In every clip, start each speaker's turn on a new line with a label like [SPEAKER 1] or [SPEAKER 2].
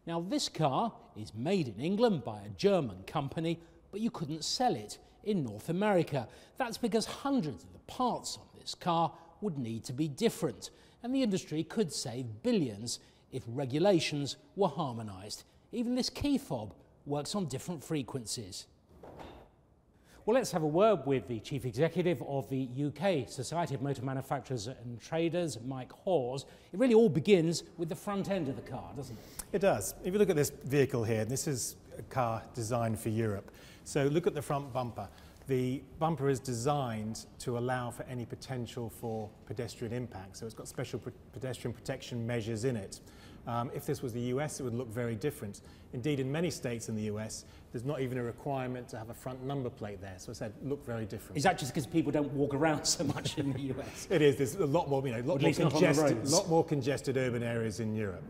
[SPEAKER 1] Now, this car is made in England by a German company, but you couldn't sell it in North America. That's because hundreds of the parts on this car would need to be different, and the industry could save billions if regulations were harmonised. Even this key fob works on different frequencies. Well, let's have a word with the Chief Executive of the UK Society of Motor Manufacturers and Traders, Mike Hawes. It really all begins with the front end of the car, doesn't it?
[SPEAKER 2] It does. If you look at this vehicle here, this is a car designed for Europe. So look at the front bumper. The bumper is designed to allow for any potential for pedestrian impact. So it's got special pedestrian protection measures in it. If this was the US, it would look very different. Indeed, in many states in the US, there's not even a requirement to have a front number plate there. So I said, look very different.
[SPEAKER 1] Is that just because people don't walk around so much in the US?
[SPEAKER 2] It is. There's a lot more, lot more congested urban areas in Europe.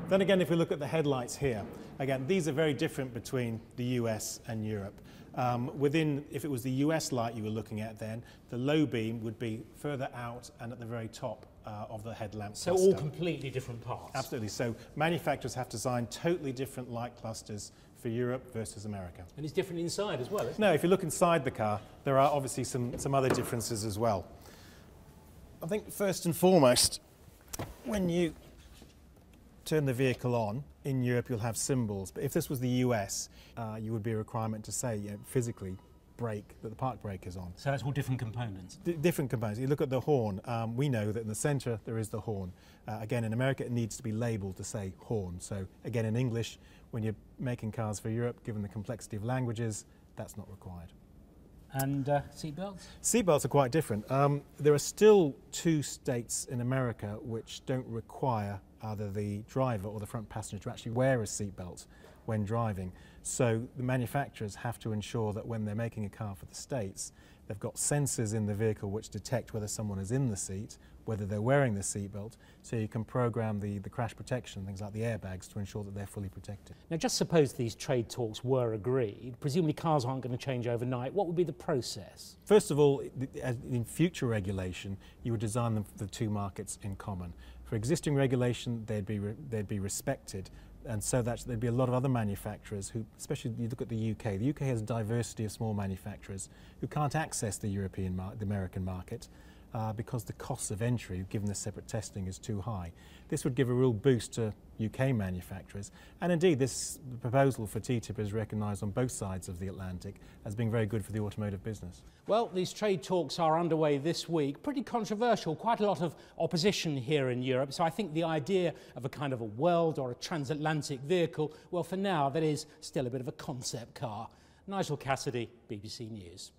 [SPEAKER 2] Then again, if we look at the headlights here, again, these are very different between the US and Europe. If it was the US light you were looking at then, the low beam would be further out and at the very top of the headlamp
[SPEAKER 1] cluster. So all completely different parts?
[SPEAKER 2] Absolutely. So manufacturers have designed totally different light clusters for Europe versus America.
[SPEAKER 1] And it's different inside as well, isn't it?
[SPEAKER 2] No, if you look inside the car, there are obviously some other differences as well. I think first and foremost, when you turn the vehicle on, in Europe you'll have symbols, but if this was the US, you would be a requirement to say, physically, brake, that the park brake is on.
[SPEAKER 1] So that's all different components?
[SPEAKER 2] Different components. You look at the horn, we know that in the centre there is the horn. Again, in America it needs to be labelled to say horn. So again, in English, when you're making cars for Europe, given the complexity of languages, that's not required.
[SPEAKER 1] And seatbelts?
[SPEAKER 2] Seatbelts are quite different. There are still 2 states in America which don't require either the driver or the front passenger to actually wear a seatbelt when driving. So the manufacturers have to ensure that when they're making a car for the States, they've got sensors in the vehicle which detect whether someone is in the seat, whether they're wearing the seatbelt, so you can program the crash protection, things like the airbags, to ensure that they're fully protected.
[SPEAKER 1] Now, just suppose these trade talks were agreed. Presumably cars aren't going to change overnight. What would be the process?
[SPEAKER 2] First of all, in future regulation, you would design the 2 markets in common. For existing regulation, they'd be respected, and so that there'd be a lot of other manufacturers who, especially you look at the UK. The UK has a diversity of small manufacturers who can't access the the American market because the costs of entry, given the separate testing, is too high. This would give a real boost to UK manufacturers, and indeed this proposal for TTIP is recognised on both sides of the Atlantic as being very good for the automotive business.
[SPEAKER 1] Well, these trade talks are underway this week. Pretty controversial, quite a lot of opposition here in Europe, so I think the idea of a kind of a world or a transatlantic vehicle, well, for now that is still a bit of a concept car. Nigel Cassidy, BBC News.